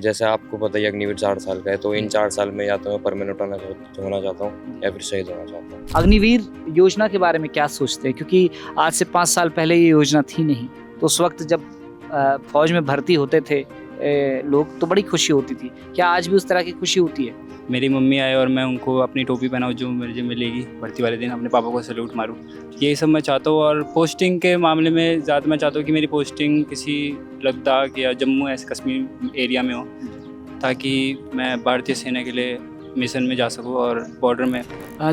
जैसे आपको पता ही है अग्निवीर 4 साल का है, तो इन 4 साल में या तो मैं परमानेंट होना चाहता हूँ या फिर शहीद होना चाहता हूँ। अग्निवीर योजना के बारे में क्या सोचते हैं, क्योंकि आज से 5 साल पहले ये योजना थी नहीं, तो उस वक्त जब फौज में भर्ती होते थे लोग तो बड़ी खुशी होती थी। क्या आज भी उस तरह की खुशी होती है? मेरी मम्मी आए और मैं उनको अपनी टोपी पहनाऊँ जो मुझे मिलेगी भर्ती वाले दिन, अपने पापा को सैल्यूट मारूँ, यही सब मैं चाहता हूँ। और पोस्टिंग के मामले में ज़्यादा मैं चाहता हूँ कि मेरी पोस्टिंग किसी लद्दाख या जम्मू ऐसे कश्मीर एरिया में हो, ताकि मैं भारतीय सेना के लिए मिशन में जा सकूँ और बॉर्डर में।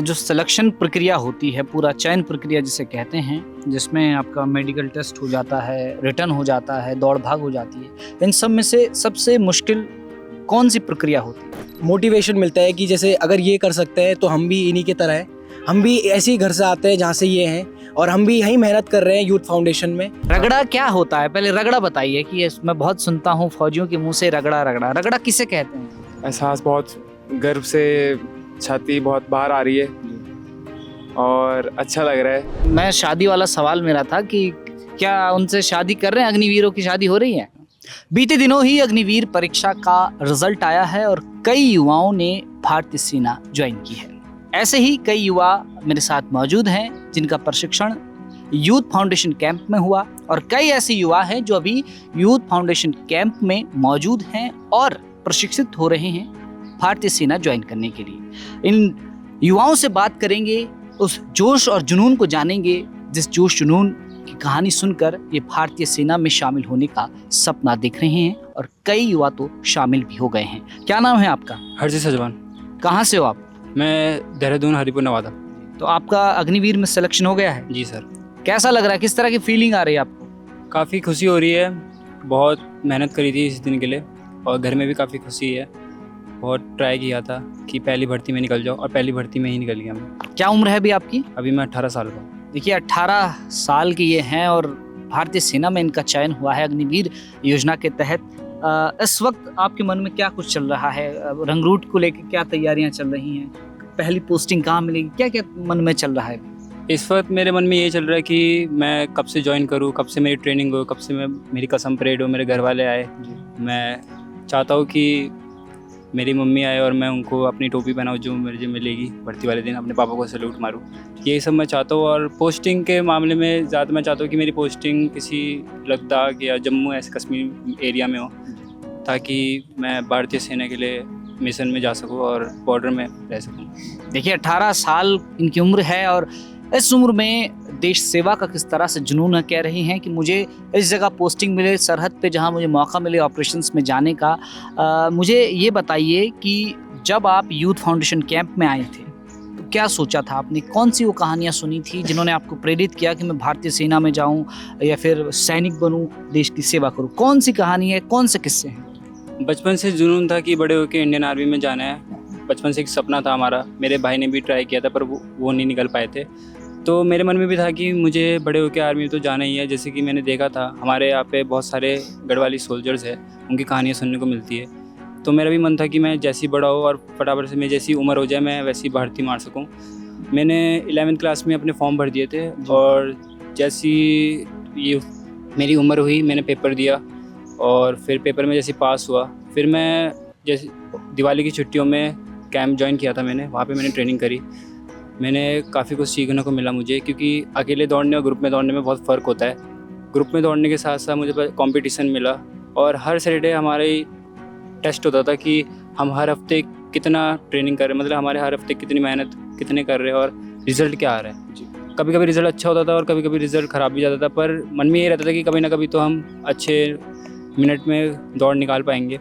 जो सिलेक्शन प्रक्रिया होती है, पूरा चयन प्रक्रिया जिसे कहते हैं, जिसमें आपका मेडिकल टेस्ट हो जाता है, रिटर्न हो जाता है, दौड़ भाग हो जाती है, इन सब में से सबसे मुश्किल कौन सी प्रक्रिया होती है? मोटिवेशन मिलता है कि जैसे अगर ये कर सकते हैं तो हम भी इन्हीं की तरह हैं, हम भी ऐसे ही घर से आते हैं जहाँ से ये हैं और हम भी यहीं मेहनत कर रहे हैं यूथ फाउंडेशन में। रगड़ा क्या होता है? पहले रगड़ा बताइए कि मैं बहुत सुनता हूँ फौजियों के मुंह से रगड़ा रगड़ा, रगड़ा किसे कहते हैं? एहसास बहुत गर्व से छाती बहुत बाहर आ रही है और अच्छा लग रहा है। मैं शादी वाला सवाल मेरा था कि क्या उनसे शादी कर रहे हैं? अग्निवीरों की शादी हो रही है? बीते दिनों ही अग्निवीर परीक्षा का रिजल्ट आया है और कई युवाओं ने भारतीय सेना ज्वाइन की है। ऐसे ही कई युवा मेरे साथ मौजूद हैं जिनका प्रशिक्षण यूथ फाउंडेशन कैंप में हुआ, और कई ऐसे युवा हैं जो अभी यूथ फाउंडेशन कैंप में मौजूद हैं और प्रशिक्षित हो रहे हैं भारतीय सेना ज्वाइन करने के लिए। इन युवाओं से बात करेंगे, उस जोश और जुनून को जानेंगे जिस जोश जुनून की कहानी सुनकर ये भारतीय सेना में शामिल होने का सपना देख रहे हैं, और कई युवा तो शामिल भी हो गए हैं। क्या नाम है आपका? हरजी सजवान। कहाँ से हो आप? मैं देहरादून हरिपुर नवादा। तो आपका अग्निवीर में सिलेक्शन हो गया है? जी सर। कैसा लग रहा है? किस तरह की फीलिंग आ रही है आपको? काफ़ी खुशी हो रही है, बहुत मेहनत करी थी इस दिन के लिए और घर में भी काफ़ी खुशी है। बहुत ट्राई किया था कि पहली भर्ती में निकल जाओ और पहली भर्ती में ही निकल गया मैं। क्या उम्र है अभी आपकी? अभी मैं 18 साल का। देखिए 18 साल की ये हैं और भारतीय सेना में इनका चयन हुआ है अग्निवीर योजना के तहत। इस वक्त आपके मन में क्या कुछ चल रहा है? रंगरूट को लेकर क्या तैयारियां चल रही हैं? पहली पोस्टिंग कहाँ मिलेगी? क्या क्या मन में चल रहा है? इस वक्त मेरे मन में ये चल रहा है कि मैं कब से ज्वाइन करूँ, कब से मेरी ट्रेनिंग हो, कब से मेरी कसम परेड हो, मेरे घर वाले आए। मैं चाहता हूँ कि मेरी मम्मी आए और मैं उनको अपनी टोपी पहनाऊँ जो मुझे मिलेगी भर्ती वाले दिन, अपने पापा को सैल्यूट मारूँ, यही सब मैं चाहता हूँ। और पोस्टिंग के मामले में ज़्यादा मैं चाहता हूँ कि मेरी पोस्टिंग किसी लद्दाख या जम्मू ऐसे कश्मीर एरिया में हो, ताकि मैं भारतीय सेना के लिए मिशन में जा सकूँ और बॉर्डर में रह सकूँ। देखिए 18 साल इनकी उम्र है और इस उम्र में देश सेवा का किस तरह से जुनून है। कह रही हैं कि मुझे इस जगह पोस्टिंग मिले, सरहद पे जहां मुझे मौका मिले ऑपरेशंस में जाने का। मुझे ये बताइए कि जब आप यूथ फाउंडेशन कैंप में आए थे तो क्या सोचा था आपने? कौन सी वो कहानियां सुनी थी जिन्होंने आपको प्रेरित किया कि मैं भारतीय सेना में जाऊं या फिर सैनिक बनूं, देश की सेवा करूं? कौन सी कहानी है, कौन से किस्से हैं? बचपन से जुनून था कि बड़े होकर इंडियन आर्मी में जाना है। बचपन से एक सपना था हमारा। मेरे भाई ने भी ट्राई किया था पर वो नहीं निकल पाए थे, तो मेरे मन में भी था कि मुझे बड़े होकर आर्मी में तो जाना ही है। जैसे कि मैंने देखा था हमारे यहाँ पे बहुत सारे गढ़वाली सोल्जर्स हैं, उनकी कहानियाँ सुनने को मिलती है, तो मेरा भी मन था कि मैं जैसी बड़ा हो और फटाफट से मेरी जैसी उम्र हो जाए मैं वैसी भर्ती मार सकूँ। मैंने 11वीं क्लास में अपने फॉर्म भर दिए थे और जैसी ये मेरी उम्र हुई मैंने पेपर दिया और फिर पेपर में जैसे पास हुआ, फिर मैं जैसे दिवाली की छुट्टियों में कैंप ज्वाइन किया था मैंने, वहाँ पे मैंने ट्रेनिंग करी। मैंने काफ़ी कुछ सीखने को मिला मुझे, क्योंकि अकेले दौड़ने और ग्रुप में दौड़ने में बहुत फ़र्क होता है। ग्रुप में दौड़ने के साथ साथ मुझे कंपटीशन मिला और हर सैटरडे हमारे टेस्ट होता था कि हम हर हफ्ते कितना ट्रेनिंग कर रहे हैं, मतलब हमारे हर हफ्ते कितनी मेहनत कितने कर रहे हैं और रिज़ल्ट क्या आ रहा है। कभी कभी रिज़ल्ट अच्छा होता था और कभी कभी रिज़ल्ट ख़राब भी जाता था, पर मन में ये रहता था कि कभी ना कभी तो हम अच्छे मिनट में दौड़ निकाल पाएंगे।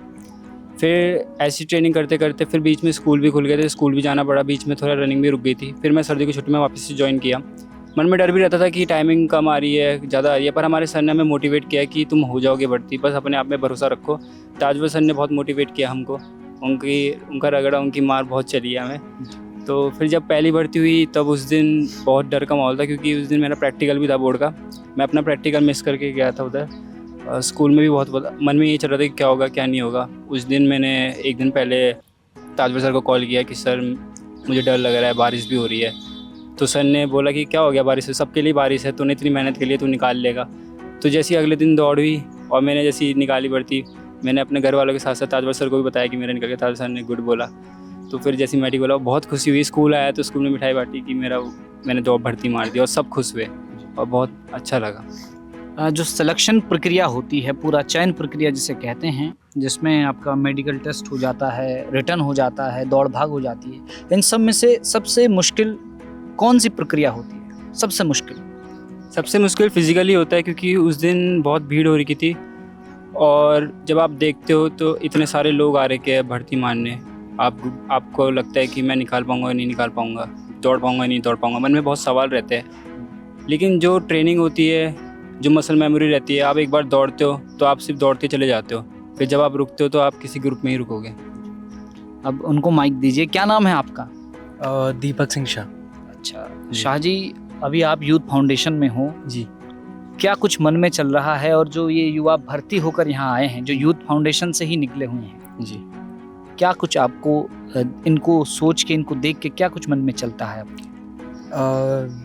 फिर ऐसी ट्रेनिंग करते करते फिर बीच में स्कूल भी खुल गए थे, स्कूल भी जाना पड़ा, बीच में थोड़ा रनिंग भी रुक गई थी। फिर मैं सर्दी की छुट्टी में वापस से ज्वाइन किया। मन में डर भी रहता था कि टाइमिंग कम आ रही है, ज़्यादा आ रही है, पर हमारे सर ने हमें मोटिवेट किया कि तुम हो जाओगे भर्ती, बस अपने आप में भरोसा रखो। ताजवर सर ने बहुत मोटिवेट किया हमको, उनका रगड़ा, उनकी मार बहुत चली है हमें। तो फिर जब पहली भर्ती हुई तब उस दिन बहुत डर का माहौल था, क्योंकि उस दिन मेरा प्रैक्टिकल भी था बोर्ड का। मैं अपना प्रैक्टिकल मिस करके गया था उधर। स्कूल में भी बहुत मन में ये चल रहा था कि क्या होगा क्या नहीं होगा। उस दिन मैंने एक दिन पहले ताजवर सर को कॉल किया कि सर मुझे डर लग रहा है, बारिश भी हो रही है। तो सर ने बोला कि क्या हो गया, बारिश है, सबके लिए बारिश है, तूने इतनी मेहनत के लिए तू निकाल लेगा। तो जैसी अगले दिन दौड़ हुई और मैंने जैसी निकाली भर्ती, मैंने अपने घर वालों के साथ साथ ताजवर सर को भी बताया कि मेरा निकल गया। ताजवर सर ने गुड बोला, तो फिर जैसे मेडिकल बोला बहुत खुशी हुई। स्कूल आया तो स्कूल में मिठाई बांटी कि मैंने जॉब भर्ती मार दी और सब खुश हुए और बहुत अच्छा लगा। जो सिलेक्शन प्रक्रिया होती है, पूरा चयन प्रक्रिया जिसे कहते हैं, जिसमें आपका मेडिकल टेस्ट हो जाता है, रिटर्न हो जाता है, दौड़ भाग हो जाती है, इन सब में से सबसे मुश्किल कौन सी प्रक्रिया होती है? सबसे मुश्किल फिजिकली होता है, क्योंकि उस दिन बहुत भीड़ हो रही थी और जब आप देखते हो तो इतने सारे लोग आ रहे हैं भर्ती मारने, आपको लगता है कि मैं निकाल पाऊँगा नहीं निकाल पाऊँगा, दौड़ पाऊँगा नहीं दौड़ पाऊँगा, मन में बहुत सवाल रहते हैं। लेकिन जो ट्रेनिंग होती है, जो मसल मेमोरी रहती है, आप एक बार दौड़ते हो तो आप सिर्फ दौड़ते चले जाते हो, फिर जब आप रुकते हो तो आप किसी ग्रुप में ही रुकोगे। अब उनको माइक दीजिए। क्या नाम है आपका? दीपक सिंह शाह। अच्छा शाह जी, अभी आप यूथ फाउंडेशन में हो जी। क्या कुछ मन में चल रहा है? और जो ये युवा भर्ती होकर यहाँ आए हैं, जो यूथ फाउंडेशन से ही निकले हुए हैं जी, क्या कुछ आपको इनको सोच के, इनको देख के क्या कुछ मन में चलता है?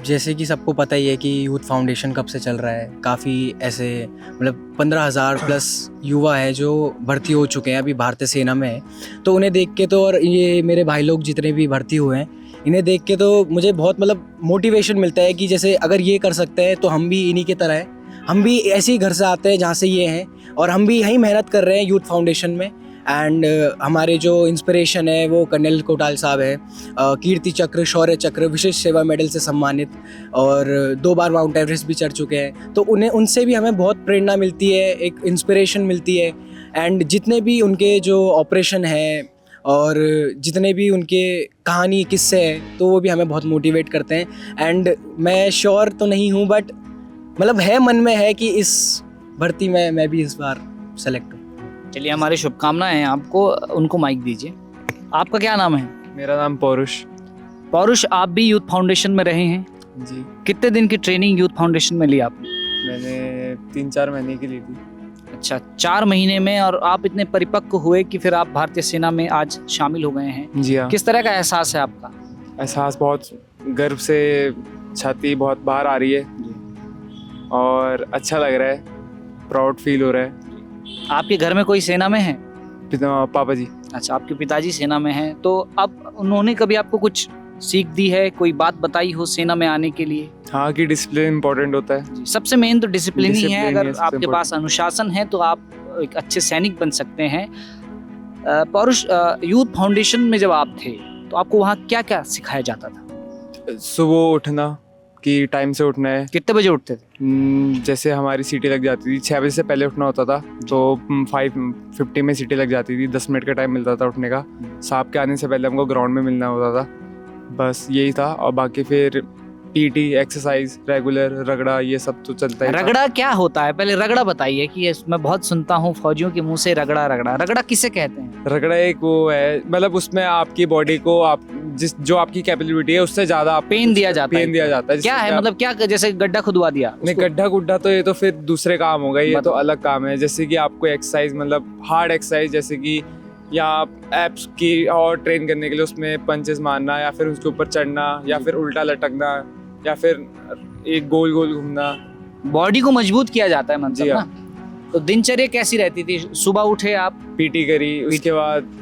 जैसे कि सबको पता ही है कि यूथ फाउंडेशन कब से चल रहा है, काफ़ी ऐसे मतलब 15,000 प्लस युवा है जो भर्ती हो चुके हैं, अभी भारतीय सेना में है। तो उन्हें देख के तो, और ये मेरे भाई लोग जितने भी भर्ती हुए हैं, इन्हें देख के तो मुझे बहुत मतलब मोटिवेशन मिलता है कि जैसे अगर ये कर सकते हैं तो हम भी इन्हीं की तरह हैं। हम भी ऐसे ही घर से आते हैं जहाँ से ये हैं, और हम भी यहीं मेहनत कर रहे हैं यूथ फाउंडेशन में। एंड हमारे जो इंस्पिरेशन है वो कर्नल कोटाल साहब है, कीर्ति चक्र, शौर्य चक्र, विशेष सेवा मेडल से सम्मानित, और 2 बार माउंट एवरेस्ट भी चढ़ चुके हैं। तो उनसे भी हमें बहुत प्रेरणा मिलती है, एक इंस्पिरेशन मिलती है। एंड जितने भी उनके जो ऑपरेशन है और जितने भी उनके कहानी किस्से हैं, तो वो भी हमें बहुत मोटिवेट करते हैं। एंड मैं श्योर तो नहीं हूँ, बट मतलब है, मन में है कि इस भर्ती में मैं भी इस बार सेलेक्ट हूँ। चलिए, हमारी शुभकामनाएं हैं आपको। उनको माइक दीजिए। आपका क्या नाम है? मेरा नाम पौरुष। पौरुष, आप भी यूथ फाउंडेशन में रहे हैं? जी, कितने दिन की ट्रेनिंग यूथ फाउंडेशन में ली आपने? मैंने 3-4 महीने की ली थी। अच्छा, 4 महीने में, और आप इतने परिपक्व हुए कि फिर आप भारतीय सेना में आज शामिल हो गए हैं। जी हाँ। किस तरह का एहसास है आपका? एहसास बहुत गर्व से छाती बहुत बाहर आ रही है और अच्छा लग रहा है, प्राउड फील हो रहा है। आपके घर में कोई सेना में है? पापा जी। अच्छा, आपके पिताजी सेना में हैं, तो अब उन्होंने कभी आपको कुछ सीख दी है, कोई बात बताई हो सेना में आने के लिए? हाँ, कि डिसिप्लिन इम्पोर्टेंट होता है। जी, सबसे मेन तो डिसिप्लिन ही है। डिसिप्लिन अगर ही है सबसे आपके पास अनुशासन है तो आप एक अच्छे सैनिक बन सकते हैं। पौरुष, यूथ फाउंडेशन में जब आप थे तो आपको वहाँ क्या क्या सिखाया जाता था? सुबह उठना, कि टाइम से उठना है। कितने बजे उठते थे? जैसे हमारी सीटी लग जाती थी 6 बजे से पहले उठना होता था, तो 5:50 में सीटी लग जाती थी। 10 मिनट का टाइम मिलता था उठने का। साहब के आने से पहले हमको ग्राउंड में मिलना होता था, बस यही था। और बाकी फिर पीटी, एक्सरसाइज रेगुलर, रगड़ा, ये सब तो चलता है। रगड़ा क्या होता है? पहले रगड़ा बताइए कि मैं बहुत सुनता हूँ फौजियों के मुंह से रगड़ा रगड़ा। रगड़ा किसे कहते हैं? रगड़ा एक वो है, मतलब उसमें आपकी बॉडी को आप जो आपकी कैपेबिलिटी है उससे ज्यादा पेन दिया जाता है। पेन दिया जाता है। क्या है मतलब, क्या जैसे गड्ढा खुदवा दिया? नहीं, गड्ढा गुड्ढा तो ये तो फिर दूसरे काम होगा, ये तो अलग काम है। जैसे कि आपको एक्सरसाइज, मतलब हार्ड एक्सरसाइज, जैसे कि या एप्स की और ट्रेन करने के लिए उसमें पंचेस मारना, या फिर उसके ऊपर चढ़ना, या फिर उल्टा लटकना, या फिर एक गोल गोल घूमना। बॉडी को मजबूत किया जाता है मतलब जी हाँ। ना। तो दिनचर्या कैसी रहती थी? सुबह उठे आप, पीटी करी, उसके बाद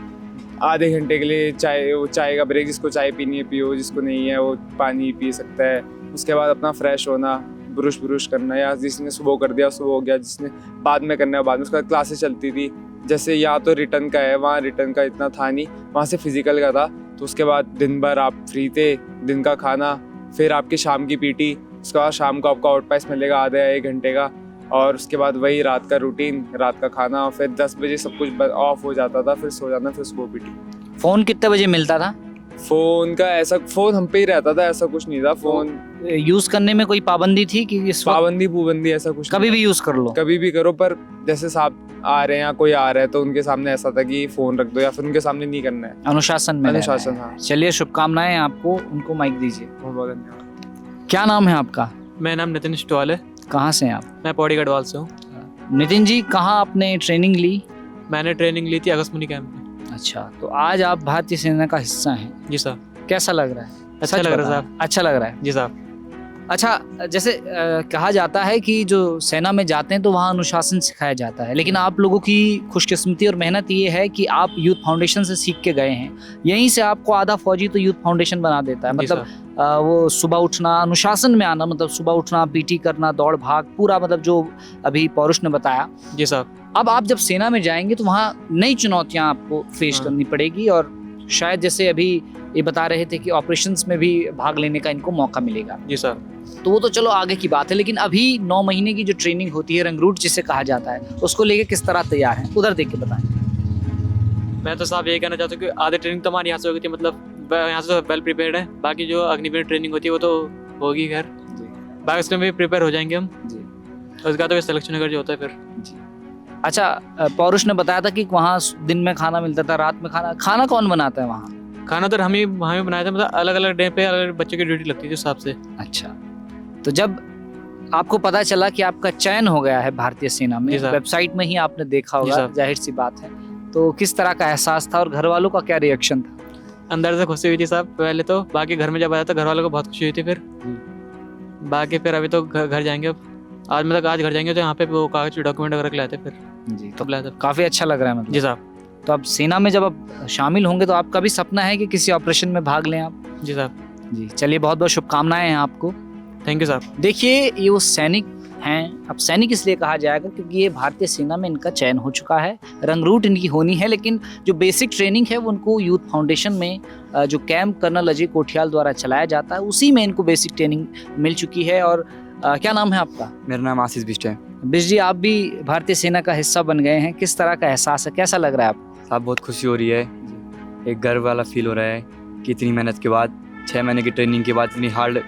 आधे घंटे के लिए चाय का ब्रेक, जिसको चाय पीनी है पियो, जिसको नहीं है वो पानी पी सकता है। उसके बाद अपना फ्रेश होना, ब्रुश करना, या जिसने सुबह कर दिया सुबह हो गया, जिसने बाद में करना है बाद में। उसके बाद क्लासेस चलती थी, जैसे या तो रिटर्न का है, वहाँ रिटर्न का इतना था नहीं, वहाँ से फिजिकल का था। तो उसके बाद दिन भर आप फ्री थे, दिन का खाना, फिर आपकी शाम की पीटी, उसके बाद शाम को आपका आउट पास मिलेगा आधा या 1 घंटे का, और उसके बाद वही रात का रूटीन, रात का खाना, और फिर 10 बजे सब कुछ ऑफ हो जाता था, फिर सो जाना, फिर सुबह पीटी। फोन कितने बजे मिलता था? फोन का ऐसा, फोन हम पे ही रहता था, ऐसा कुछ नहीं था। फोन यूज करने में कोई पाबंदी थी कि इस वक्त पाबंदी ऐसा कुछ कभी भी यूज कर लो? कभी भी करो, पर जैसे साहब आ रहे हैं या कोई आ रहा है तो उनके सामने ऐसा था कि फोन रख दो, या फिर उनके सामने नहीं करना है। अनुशासन में अनुशासन, रहना है। हाँ। चलिए, शुभकामनाएं आपको। उनको माइक दीजिए। बहुत बहुत धन्यवाद। क्या नाम है आपका? मेरा नाम नितिन स्टवाल है। कहाँ से हैं आप? मैं पौड़ी गढ़वाल से हूँ। नितिन जी, कहाँ आपने ट्रेनिंग ली? मैंने ट्रेनिंग ली थी अगस्मुनी कैंप में। अच्छा, तो आज आप भारतीय सेना का हिस्सा हैं। जी साहब। कैसा लग रहा है? अच्छा सच लग रहा है बताओ। साहब। अच्छा लग रहा है। जी साहब। अच्छा, जैसे कहा जाता है कि जो सेना में जाते हैं तो वहाँ अनुशासन सिखाया जाता है, लेकिन आप लोगों की खुशकिस्मती और मेहनत ये है कि आप यूथ फाउंडेशन से सीख के गए हैं। यहीं से आपको आधा फौजी तो यूथ फाउंडेशन बना देता है। जी मतलब वो सुबह उठना, अनुशासन में आना, मतलब सुबह उठना, पीटी करना, दौड़ भाग, पूरा मतलब जो अभी पौरुष ने बताया। जी साहब। अब आप जब सेना में जाएंगे तो वहाँ नई चुनौतियाँ आपको फेस हाँ। करनी पड़ेगी, और शायद जैसे अभी ये बता रहे थे कि ऑपरेशंस में भी भाग लेने का इनको मौका मिलेगा। जी साहब। तो वो तो चलो आगे की बात है, लेकिन अभी 9 महीने की जो ट्रेनिंग होती है, रंगरूट जिसे कहा जाता है, उसको लेके किस तरह तैयार हैं, उधर देख के बताएं। मैं तो साहब यही कहना चाहता हूँ कि आधे ट्रेनिंग तो हमारे यहाँ से होगी थी, मतलब यहाँ से तो वेल प्रिपेयर्ड है। बाकी जो अग्निवीर ट्रेनिंग होती है वो तो होगी खैर, बाकी उसमें भी प्रिपेयर हो जाएंगे हम। उसके बाद तो सिलेक्शन वगैरह जो होता है फिर। अच्छा, पौरुष ने बताया था कि वहाँ दिन में खाना मिलता था, रात में खाना कौन बनाता है वहाँ? खाना तो हम ही बनाया था, मतलब अलग अलग डे पे अलग अलग बच्चों की ड्यूटी लगती थी उस हिसाब से। अच्छा, तो जब आपको पता चला कि आपका चयन हो गया है भारतीय सेना में, जी साहब। वेबसाइट में ही आपने देखा जी होगा, साहब। जाहिर सी बात है, तो किस तरह का एहसास था और घर वालों का क्या रिएक्शन था? अंदर से खुशी हुई थी साहब पहले तो, बाकी घर में जब आया था घर वालों को बहुत खुशी हुई थी। फिर बाकी फिर अभी तो घर जाएंगे अब, आज मतलब आज घर जाएंगे तो यहाँ पे वो कागज डॉक्यूमेंट वगैरह लाए थे फिर। जी, तब लाया था। काफ़ी अच्छा लग रहा है मतलब। जी साहब। तो अब सेना में जब आप शामिल होंगे तो आपका भी सपना है कि किसी ऑपरेशन में भाग लें आप? जी साहब। जी, चलिए, बहुत बहुत शुभकामनाएं हैं आपको। थैंक यू साहब। देखिए, ये वो सैनिक हैं। अब सैनिक इसलिए कहा जाएगा क्योंकि ये भारतीय सेना में इनका चयन हो चुका है, रंगरूट इनकी होनी है, लेकिन जो बेसिक ट्रेनिंग है वो उनको यूथ फाउंडेशन में जो कैंप कर्नल अजय कोठियाल द्वारा चलाया जाता है, उसी में इनको बेसिक ट्रेनिंग मिल चुकी है। और क्या नाम है आपका? मेरा नाम आशीष बिष्ट है। बिश जी, आप भी भारतीय सेना का हिस्सा बन गए हैं, किस तरह का एहसास है, कैसा लग रहा है आपको? साहब बहुत खुशी हो रही है, एक गर्व वाला फील हो रहा है कि इतनी मेहनत के बाद, 6 महीने की ट्रेनिंग के बाद, इतनी हार्ड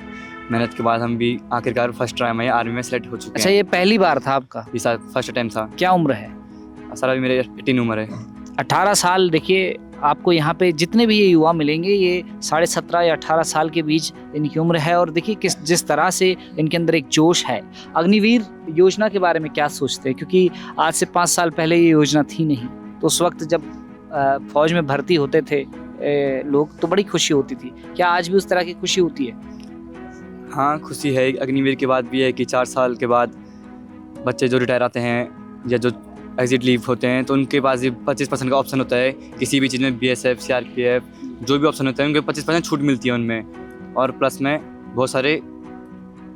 मेहनत के बाद हम भी आखिरकार फर्स्ट टाइम में आर्मी में सेलेक्ट हो चुके अच्छा, हैं। ये पहली बार था आपका? ये साल फर्स्ट टाइम था। क्या उम्र है? सर अभी मेरे 18 उम्र है। 18 साल। देखिए, आपको यहाँ पे जितने भी ये युवा मिलेंगे, ये 17.5 या 18 साल के बीच इनकी उम्र है। और देखिए जिस तरह से इनके अंदर एक जोश है। अग्निवीर योजना के बारे में क्या सोचते हैं, क्योंकि आज से 5 साल पहले ये योजना थी नहीं, तो उस वक्त जब फौज में भर्ती होते थे लोग तो बड़ी खुशी होती थी। क्या आज भी उस तरह की खुशी होती है? हाँ, खुशी है। अग्निवीर के बाद भी है कि 4 साल के बाद बच्चे जो रिटायर आते हैं या जो एग्जिट लीव होते हैं तो उनके पास भी 25% का ऑप्शन होता है किसी भी चीज़ में, BSF, CRPF, जो भी ऑप्शन होता है उनके 25% छूट मिलती है उनमें, और प्लस में बहुत सारे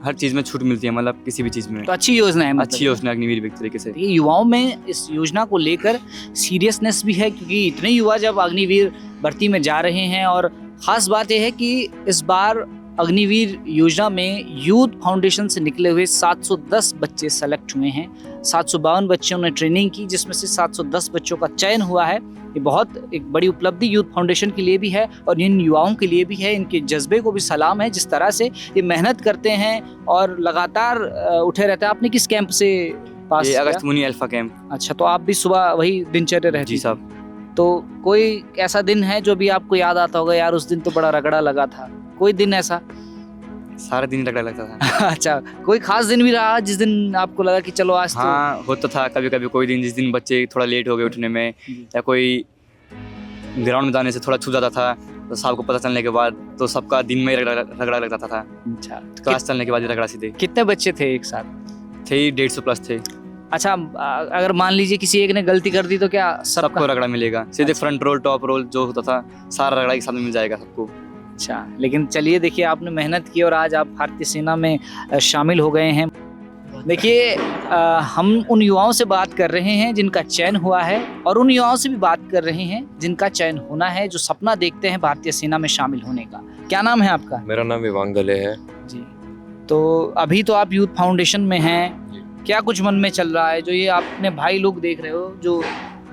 हर चीज़ में छूट मिलती है, मतलब किसी भी चीज़ में। तो अच्छी योजना है, मतलब अच्छी योजना है अग्निवीर एक तरीके से। ये युवाओं में इस योजना को लेकर सीरियसनेस भी है, क्योंकि इतने युवा जब अग्निवीर भर्ती में जा रहे हैं। और ख़ास बात यह है कि इस बार अग्निवीर योजना में यूथ फाउंडेशन से निकले हुए 710 बच्चे सेलेक्ट हुए हैं। 752 बच्चों ने ट्रेनिंग की, जिसमें से 710 बच्चों का चयन हुआ है। ये बहुत एक बड़ी उपलब्धि यूथ फाउंडेशन के लिए भी है और इन युवाओं के लिए भी है। इनके जज्बे को भी सलाम है, जिस तरह से ये मेहनत करते हैं और लगातार उठे रहते हैं। आपने किस कैंप से पास ये किया? अगस्त मुनि अल्फा कैंप। अच्छा, तो आप भी सुबह वही दिनचर्या रहती? जी साहब। तो कोई ऐसा दिन है जो भी आपको याद आता होगा, यार उस दिन तो बड़ा रगड़ा लगा था, कोई दिन ऐसा? सारा दिन लगता लगता था। अच्छा, कोई खास दिन भी रहा जिस दिन आपको लगा कि चलो आज हाँ, होता था कभी कभी कोई दिन जिस दिन बच्चे थोड़ा लेट हो गए उठने में, या कोई ग्राउंड में जाने से थोड़ा छूट जाता था, तो साहब को पता चलने के बाद तो सबका दिन में रगड़ा लगता था। अच्छा, क्लास चलने के बाद ही रगड़ा सीधे। कितने बच्चे थे एक साथ? थे 150 प्लस थे। अच्छा, अगर मान लीजिए किसी एक ने गलती कर दी तो क्या सबको रगड़ा मिलेगा, सीधे फ्रंट रोल टॉप रोल जो होता था सारा रगड़ा एक साथ में मिल जाएगा सबको। अच्छा, लेकिन चलिए, देखिए आपने मेहनत की और आज आप भारतीय सेना में शामिल हो गए हैं। देखिए, हम उन युवाओं से बात कर रहे हैं जिनका चयन हुआ है, और उन युवाओं से भी बात कर रहे हैं जिनका चयन होना है, जो सपना देखते हैं भारतीय सेना में शामिल होने का। क्या नाम है आपका? मेरा नाम विवांग गले है जी। तो अभी तो आप यूथ फाउंडेशन में हैं, क्या कुछ मन में चल रहा है? जो ये आपने भाई लोग देख रहे हो जो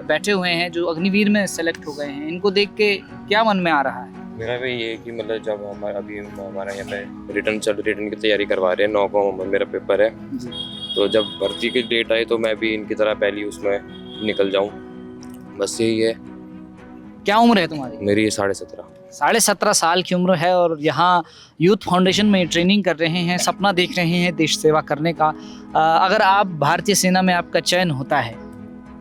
बैठे हुए हैं, जो अग्निवीर में सेलेक्ट हो गए हैं, इनको देख के क्या मन में आ रहा है? मेरा भी ये है कि मतलब जब हमारा यहाँ पे रिटर्न की तैयारी करवा रहे हैं, 9 को मेरा पेपर है, तो जब भर्ती की डेट आई तो मैं भी इनकी तरह पहली उसमें निकल जाऊँ, बस यही है। क्या उम्र है तुम्हारी? मेरी 17.5। 17.5 साल की उम्र है और यहाँ यूथ फाउंडेशन में ट्रेनिंग कर रहे हैं, सपना देख रहे हैं देश सेवा करने का। अगर आप भारतीय सेना में आपका चयन होता है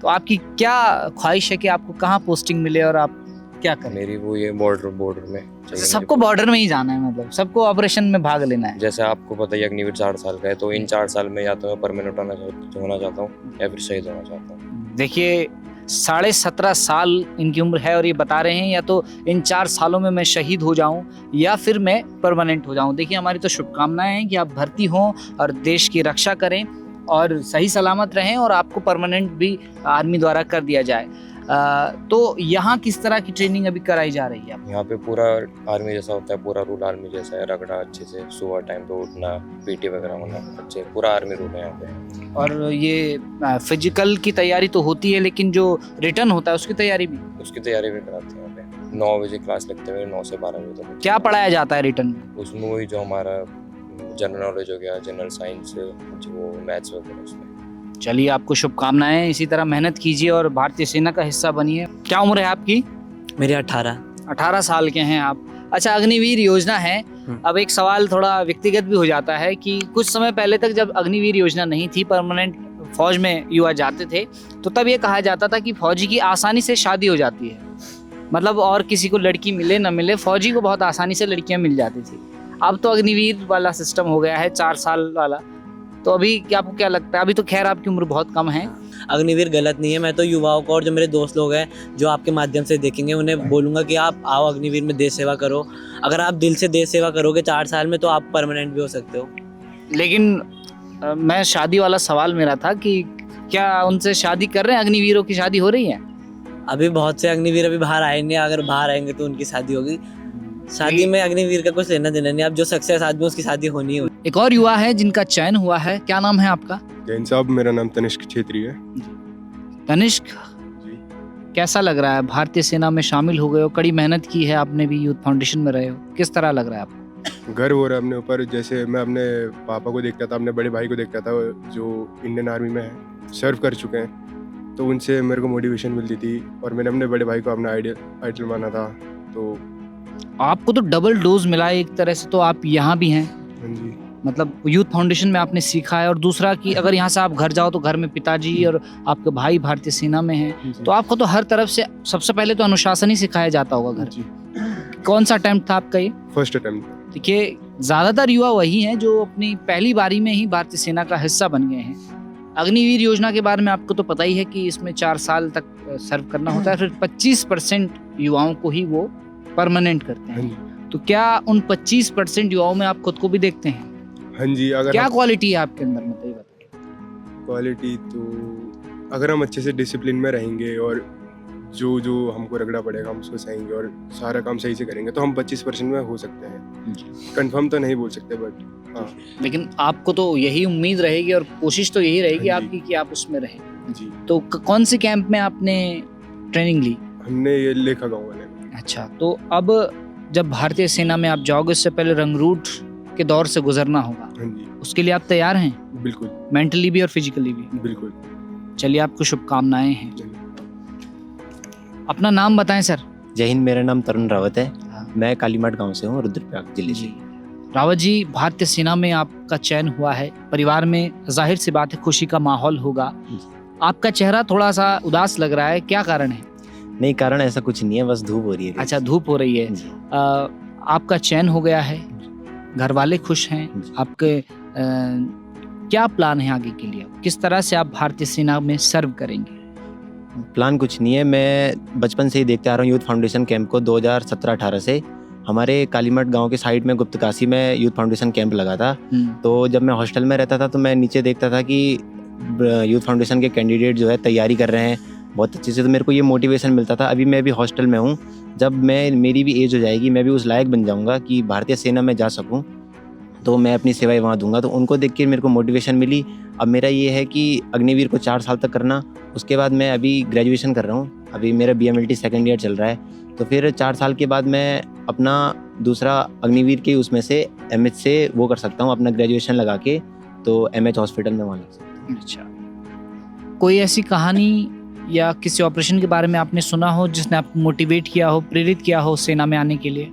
तो आपकी क्या ख्वाहिश है कि आपको कहाँ पोस्टिंग मिले और आप क्या करें? मेरी वो ये बॉर्डर में चाहिए सबको मेरे को। बॉर्डर में ही जाना है, मतलब सबको ऑपरेशन में भाग लेना है। जैसे आपको पता ही है अग्निवीर 4 साल का है, तो इन 4 साल में या तो मैं परमानेंट होना चाहता हूँ या फिर शहीद होना चाहता हूँ। देखिए 17.5 साल इनकी उम्र है और ये बता रहे हैं या तो इन 4 सालों में मैं शहीद हो जाऊं या फिर मैं परमानेंट हो जाऊं। देखिए हमारी तो शुभकामनाएं हैं कि आप भर्ती हों और देश की रक्षा करें और सही सलामत रहें और आपको परमानेंट भी आर्मी द्वारा कर दिया जाए। तो यहाँ किस तरह की ट्रेनिंग अभी कराई जा रही है? यहाँ पे पूरा आर्मी जैसा होता है, पूरा रूल आर्मी जैसा है, रगड़ा अच्छे से, सुबह टाइम पे उठना, पीटी वगैरह होना अच्छे, पूरा आर्मी रूल है यहाँ पे। और ये फिजिकल की तैयारी तो होती है लेकिन जो रिटर्न होता है उसकी तैयारी भी? उसकी तैयारी भी कराते हैं यहाँ पे। 9 बजे क्लास लगते हैं, 9 से 12 बजे तक। क्या पढ़ाया जाता है रिटर्न में? उसमें वही जो हमारा जनरल नॉलेज हो गया, जनरल साइंस, जो मैथ्स वगैरह उसमें। चलिए आपको शुभकामनाएं, इसी तरह मेहनत कीजिए और भारतीय सेना का हिस्सा बनिए। क्या उम्र है आपकी? मेरे 18। 18 साल के हैं आप। अच्छा, अग्निवीर योजना है। अब एक सवाल थोड़ा व्यक्तिगत भी हो जाता है कि कुछ समय पहले तक जब अग्निवीर योजना नहीं थी, परमानेंट फौज में युवा जाते थे, तो तब ये कहा जाता था कि फौजी की आसानी से शादी हो जाती है, मतलब और किसी को लड़की मिले न मिले, फौजी को बहुत आसानी से लड़कियां मिल जाती थी। अब तो अग्निवीर वाला सिस्टम हो गया है, 4 साल वाला। तो अभी आपको क्या लगता है? अभी तो खैर आपकी उम्र बहुत कम है। अग्निवीर गलत नहीं है। मैं तो युवाओं को और जो मेरे दोस्त लोग हैं जो आपके माध्यम से देखेंगे उन्हें बोलूँगा कि आप आओ अग्निवीर में देश सेवा करो। अगर आप दिल से देश सेवा करोगे 4 साल में तो आप परमानेंट भी हो सकते हो। लेकिन मैं शादी वाला सवाल मेरा था कि क्या उनसे शादी कर रहे हैं? अग्निवीरों की शादी हो रही है? अभी बहुत से अग्निवीर अभी बाहर आएंगे, अगर बाहर आएंगे तो उनकी शादी होगी। शादी में अग्निवीर का कुछ लेना देना नहीं। अब जो सक्सेस आदमी उसकी शादी होनी है। एक और युवा है जिनका चयन हुआ है। क्या नाम है आपका? जैन साहब, मेरा नाम तनिष्क छेत्री है। तनिष्क, जी। कैसा लग रहा है? भारतीय सेना में शामिल हो गए हो, कड़ी मेहनत की है आपने भी, यूथ फाउंडेशन में रहे हो, किस तरह लग रहा है आपको? गर्व हो रहा है अपने ऊपर। जैसे मैं अपने पापा को देखता था, अपने बड़े भाई को देखता था जो इंडियन आर्मी में है, सर्व कर चुके हैं, तो उनसे मेरे को मोटिवेशन मिलती थी और मैंने अपने बड़े भाई को अपना आइडल माना था। तो आपको तो डबल डोज मिला है एक तरह से, तो आप यहाँ भी हैं, हाँ जी, मतलब यूथ फाउंडेशन में आपने सीखा है। और दूसरा कि अगर यहाँ से आप घर जाओ तो घर में पिताजी और आपके भाई भारतीय सेना में हैं, तो आपको तो हर तरफ से सबसे पहले तो अनुशासन ही सिखाया जाता होगा घर। जी। कौन सा अटेम्प्ट था आपका ये? First attempt. देखिए ज़्यादातर युवा वही हैं जो अपनी पहली बारी में ही भारतीय सेना का हिस्सा बन गए हैं। अग्निवीर योजना के बारे में आपको तो पता ही है कि इसमें 4 साल तक सर्व करना होता है, फिर 25% युवाओं को ही वो परमानेंट करते हाँ हैं। जी, तो क्या उन 25% युवाओं में आप खुद को भी देखते हैं? हाँ जी। अगर क्या क्वालिटी है आपके अंदर, मतलब ये बताइए। क्वालिटी तो अगर हम अच्छे से डिसिप्लिन में रहेंगे और जो जो हमको रगड़ा पड़ेगा हम उसको सहेंगे और सारा काम सही से करेंगे तो हम 25% में हो सकते हैं। कंफर्म तो नहीं बोल सकते, बट हाँ लेकिन आपको तो यही उम्मीद रहेगी और कोशिश तो यही रहेगी हाँ जी। आपकी कि आप उसमें रहें। जी। तो कौन से कैंप में आपने ट्रेनिंग ली? हमने ये लेखा गाँव वाले में। अच्छा, तो अब जब भारतीय सेना में आप जाओगे उससे पहले रंगरूट के दौर से गुजरना होगा, हाँ जी, उसके लिए आप तैयार हैं? बिल्कुल मेंटली भी और फिजिकली भी? बिल्कुल। चलिए आपको शुभकामनाएं हैं। चलिए। अपना नाम बताएं सर। जय हिंद, मेरा नाम तरुण रावत है। हाँ। मैं कालीमाट गांव से हूँ, रुद्रप्रयाग जिले से। रावत जी, भारतीय सेना में आपका चयन हुआ है, परिवार में जाहिर सी बात है खुशी का माहौल होगा। आपका चेहरा थोड़ा सा उदास लग रहा है, क्या कारण है? नहीं, कारण ऐसा कुछ नहीं है, बस धूप हो रही है। अच्छा, धूप हो रही है। जी। आपका चयन हो गया है, घर वाले खुश हैं, जी। आपके क्या प्लान है आगे के लिए? किस तरह से आप भारतीय सेना में सर्व करेंगे? प्लान कुछ नहीं है, मैं बचपन से ही देखते आ रहा हूँ यूथ फाउंडेशन कैंप को। 2017-18 से हमारे कालीमठ गांव के साइड में गुप्तकाशी में यूथ फाउंडेशन कैंप लगा था। तो जब मैं हॉस्टल में रहता था तो मैं नीचे देखता था कि यूथ फाउंडेशन के कैंडिडेट जो है तैयारी कर रहे हैं बहुत अच्छे से, तो मेरे को ये मोटिवेशन मिलता था। अभी मैं भी हॉस्टल में हूँ, जब मेरी भी एज हो जाएगी, मैं भी उस लायक बन जाऊँगा कि भारतीय सेना में जा सकूँ, तो मैं अपनी सेवाएं वहाँ दूंगा। तो उनको देख के मेरे को मोटिवेशन मिली। अब मेरा ये है कि अग्निवीर को 4 साल तक करना, उसके बाद मैं अभी ग्रेजुएशन कर रहा हूँ, अभी मेरा BMLT सेकेंड ईयर चल रहा है, तो फिर 4 साल के बाद मैं अपना दूसरा अग्निवीर के उसमें से MH से वो कर सकता हूँ, अपना ग्रेजुएशन लगा के, तो MH हॉस्पिटल में वहाँ लग सकता हूँ। अच्छा, कोई ऐसी कहानी या किसी ऑपरेशन के बारे में आपने सुना हो जिसने आपको मोटिवेट किया हो, प्रेरित किया हो सेना में आने के लिए?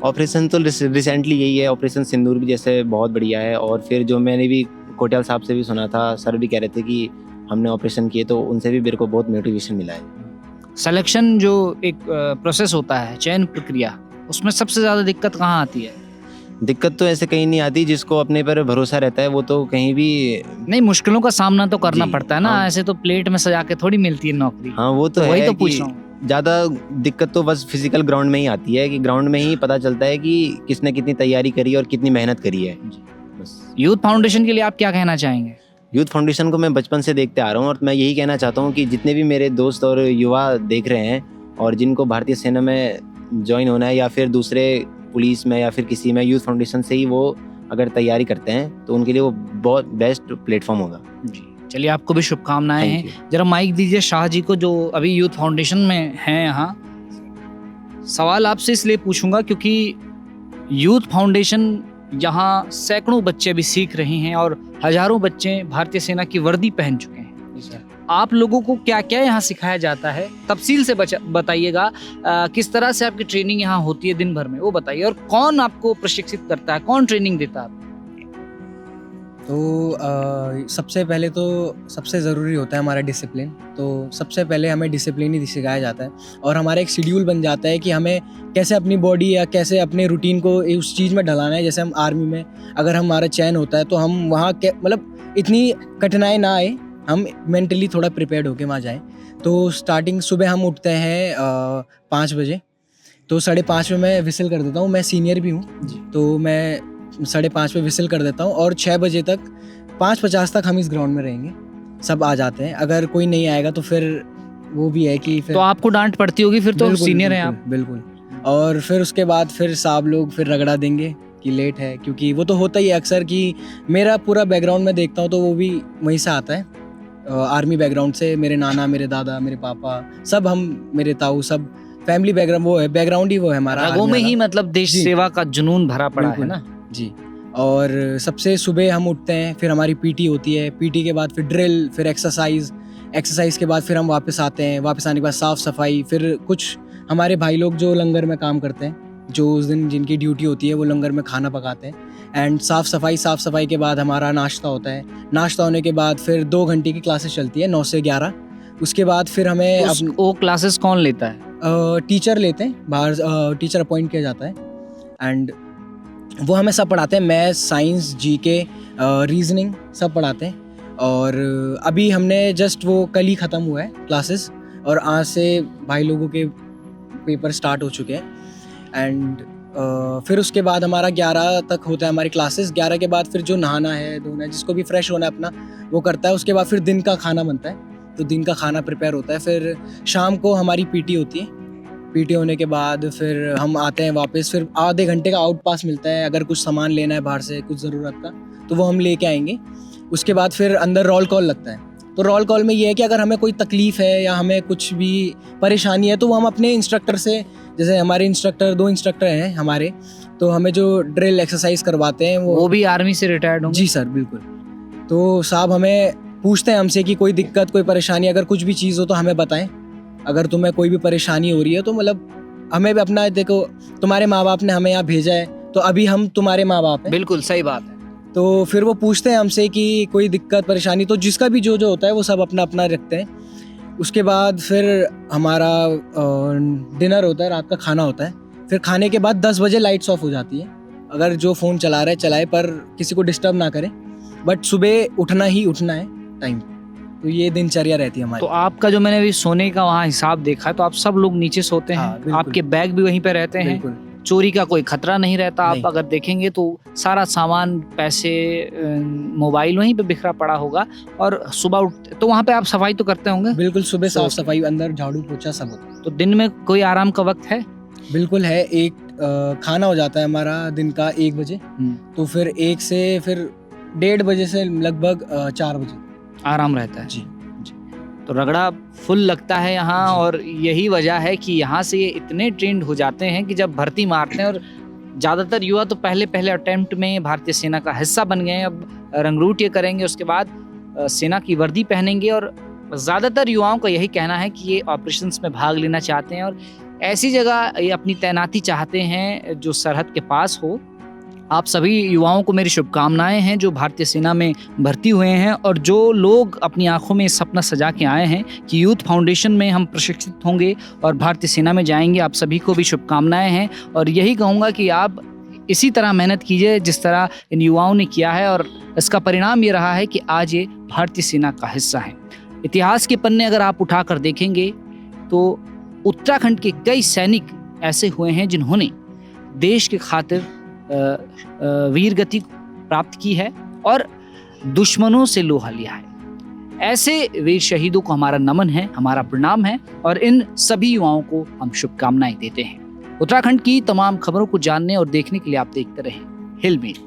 ऑपरेशन तो रिसेंटली यही है, ऑपरेशन सिंदूर भी जैसे बहुत बढ़िया है। और फिर जो मैंने भी कोटियाल साहब से भी सुना था, सर भी कह रहे थे कि हमने ऑपरेशन किए, तो उनसे भी मेरे को बहुत मोटिवेशन मिला है। सिलेक्शन जो एक प्रोसेस होता है, चयन प्रक्रिया, उसमें सबसे ज़्यादा दिक्कत कहाँ आती है? दिक्कत तो ऐसे कहीं नहीं आती, जिसको अपने पर भरोसा रहता है वो तो कहीं भी। नहीं, मुश्किलों का सामना तो करना जी, पड़ता है ना, हाँ। ऐसे तो प्लेट में सजा के थोड़ी मिलती है नौकरी। हाँ वो तो वही है तो कि पूछ रहा हूँ। ज़्यादा दिक्कत तो बस फिजिकल ग्राउंड में ही आती है, कि ग्राउंड में ही पता चलता है कि किसने कितनी तैयारी करी और कितनी मेहनत करी है। बस यूथ फाउंडेशन के लिए आप क्या कहना चाहेंगे? यूथ फाउंडेशन को मैं बचपन से देखते आ रहा हूँ, और मैं यही कहना चाहता हूँ कि जितने भी मेरे दोस्त और युवा देख रहे हैं और जिनको भारतीय सेना में ज्वाइन होना है या फिर दूसरे पुलिस में या फिर किसी में, यूथ फाउंडेशन से ही वो अगर तैयारी करते हैं तो उनके लिए वो बहुत बेस्ट प्लेटफॉर्म होगा। जी, चलिए आपको भी शुभकामनाएं Thank हैं। you। जरा माइक दीजिए शाह जी को, जो अभी यूथ फाउंडेशन में हैं यहाँ। सवाल आपसे इसलिए पूछूंगा क्योंकि यूथ फाउंडेशन यहाँ सैकड़ों बच्चे भी सीख रहे हैं और हजारों बच्चे भारतीय सेना की वर्दी पहन चुके हैं। आप लोगों को क्या क्या यहाँ सिखाया जाता है, तफसील से बताइएगा। किस तरह से आपकी ट्रेनिंग यहाँ होती है दिन भर में, वो बताइए। और कौन आपको प्रशिक्षित करता है, कौन ट्रेनिंग देता है? तो सबसे पहले तो सबसे ज़रूरी होता है हमारा डिसिप्लिन। तो सबसे पहले हमें डिसिप्लिन ही सिखाया जाता है और हमारा एक शेड्यूल बन जाता है कि हमें कैसे अपनी बॉडी या कैसे अपने रूटीन को उस चीज़ में ढलाना है। जैसे हम आर्मी में अगर हमारा चयन होता है तो हम वहाँ मतलब इतनी कठिनाई ना आए, हम मेंटली थोड़ा प्रिपेयर्ड होके वहाँ जाएँ। तो स्टार्टिंग सुबह हम उठते हैं 5 बजे, तो 5:30 में मैं विसिल कर देता हूँ। मैं सीनियर भी हूँ तो मैं 5:30 पे विसिल कर देता हूँ और 6 बजे तक 5:50 तक हम इस ग्राउंड में रहेंगे। सब आ जाते हैं, अगर कोई नहीं आएगा तो फिर वो भी है कि फिर तो आपको डांट पड़ती होगी फिर, तो बिल्कुल, सीनियर हैं आप। बिल्कुल। और फिर उसके बाद फिर साहब लोग फिर रगड़ा देंगे कि लेट है, क्योंकि वो तो होता ही है अक्सर कि मेरा पूरा बैकग्राउंड में देखता हूँ तो वो भी वहीं से आता है, आर्मी बैकग्राउंड से। मेरे नाना, मेरे दादा, मेरे पापा, सब हम, मेरे ताऊ, सब फैमिली बैकग्राउंड वो है, बैकग्राउंड ही वो है हमारा। रगों में ही मतलब देश जी। सेवा का जुनून भरा पड़ा है बिल्कुल। ना। जी। और सबसे सुबह हम उठते हैं, फिर हमारी पीटी होती है, पीटी के बाद फिर ड्रिल, फिर एक्सरसाइज के बाद फिर हम वापस आते हैं। वापस आने के बाद साफ़ सफाई, फिर कुछ हमारे भाई लोग जो लंगर में काम करते हैं, जो उस दिन जिनकी ड्यूटी होती है वो लंगर में खाना पकाते हैं। एंड साफ़ सफाई के बाद हमारा नाश्ता होता है। नाश्ता होने के बाद फिर 2 घंटे की क्लासेस चलती है 9 से 11। उसके बाद फिर हमें वो क्लासेस कौन लेता है? टीचर लेते हैं, बाहर टीचर अपॉइंट किया जाता है एंड वो हमें सब पढ़ाते हैं। मैथ्स, साइंस, जीके, रीजनिंग सब पढ़ाते हैं। और अभी हमने जस्ट वो कल ही ख़त्म हुआ है क्लासेस और आज से भाई लोगों के पेपर स्टार्ट हो चुके हैं। एंड फिर उसके बाद हमारा 11 तक होता है हमारी क्लासेस। 11 के बाद फिर जो नहाना है, धोना है, जिसको भी फ्रेश होना है अपना वो करता है। उसके बाद फिर दिन का खाना बनता है, तो दिन का खाना प्रिपेयर होता है। फिर शाम को हमारी पीटी होती है। पीटी होने के बाद फिर हम आते हैं वापस, फिर आधे घंटे का आउट पास मिलता है। अगर कुछ सामान लेना है बाहर से, कुछ ज़रूरत का, तो वो हम लेके आएंगे। उसके बाद फिर अंदर रोल कॉल लगता है। तो रोल कॉल में ये है कि अगर हमें कोई तकलीफ़ है या हमें कुछ भी परेशानी है तो वो हम अपने इंस्ट्रक्टर से, जैसे हमारे इंस्ट्रक्टर 2 इंस्ट्रक्टर हैं हमारे, तो हमें जो ड्रिल एक्सरसाइज करवाते हैं वो भी आर्मी से रिटायर्ड होंगे? जी सर, बिल्कुल। तो साहब हमें पूछते हैं हमसे कि कोई दिक्कत, कोई परेशानी, अगर कुछ भी चीज़ हो तो हमें बताएं। अगर तुम्हें कोई भी परेशानी हो रही है तो मतलब हमें भी अपना, देखो तुम्हारे माँ बाप ने हमें यहाँ भेजा है तो अभी हम तुम्हारे माँ बाप हैं। बिल्कुल सही बात है। तो फिर वो पूछते हैं हमसे कि कोई दिक्कत परेशानी, तो जिसका भी जो होता है वो सब अपना अपना रखते हैं। उसके बाद फिर हमारा डिनर होता है, रात का खाना होता है। फिर खाने के बाद 10 बजे लाइट्स ऑफ हो जाती है। अगर जो फ़ोन चला रहा है चलाए, पर किसी को डिस्टर्ब ना करें। बट सुबह उठना ही उठना है टाइम। तो ये दिनचर्या रहती है हमारी। तो आपका जो मैंने अभी सोने का वहाँ हिसाब देखा है, तो आप सब लोग नीचे सोते हैं। हाँ, बिल्कुल। आपके बैग भी वहीं पे रहते हैं। बिल्कुल। चोरी का कोई खतरा नहीं रहता। नहीं। आप अगर देखेंगे तो सारा सामान, पैसे, मोबाइल वहीं पे बिखरा पड़ा होगा। और सुबह उठ तो वहाँ पे आप सफाई तो करते होंगे? बिल्कुल, सुबह साफ सफाई, अंदर झाड़ू पोछा सब होता है। तो दिन में कोई आराम का वक्त है? बिल्कुल है। एक खाना हो जाता है हमारा दिन का 1 बजे, तो फिर 1 से फिर 1:30 बजे से लगभग 4 बजे आराम रहता है। जी। तो रगड़ा फुल लगता है यहाँ, और यही वजह है कि यहाँ से ये इतने ट्रेंड हो जाते हैं कि जब भर्ती मारते हैं, और ज़्यादातर युवा तो पहले अटेम्प्ट में भारतीय सेना का हिस्सा बन गए हैं। अब रंगरूट ये करेंगे, उसके बाद सेना की वर्दी पहनेंगे। और ज़्यादातर युवाओं का यही कहना है कि ये ऑपरेशंस में भाग लेना चाहते हैं और ऐसी जगह ये अपनी तैनाती चाहते हैं जो सरहद के पास हो, आप सभी युवाओं को मेरी शुभकामनाएं हैं जो भारतीय सेना में भर्ती हुए हैं और जो लोग अपनी आंखों में सपना सजा के आए हैं कि यूथ फाउंडेशन में हम प्रशिक्षित होंगे और भारतीय सेना में जाएंगे। आप सभी को भी शुभकामनाएं हैं और यही कहूँगा कि आप इसी तरह मेहनत कीजिए जिस तरह इन युवाओं ने किया है और इसका परिणाम ये रहा है कि आज ये भारतीय सेना का हिस्सा है। इतिहास के पन्ने अगर आप उठाकर देखेंगे तो उत्तराखंड के कई सैनिक ऐसे हुए हैं जिन्होंने देश की खातिर वीर गति प्राप्त की है और दुश्मनों से लोहा लिया है। ऐसे वीर शहीदों को हमारा नमन है, हमारा प्रणाम है और इन सभी युवाओं को हम शुभकामनाएं देते हैं। उत्तराखंड की तमाम खबरों को जानने और देखने के लिए आप देखते रहें हिल मीडिया।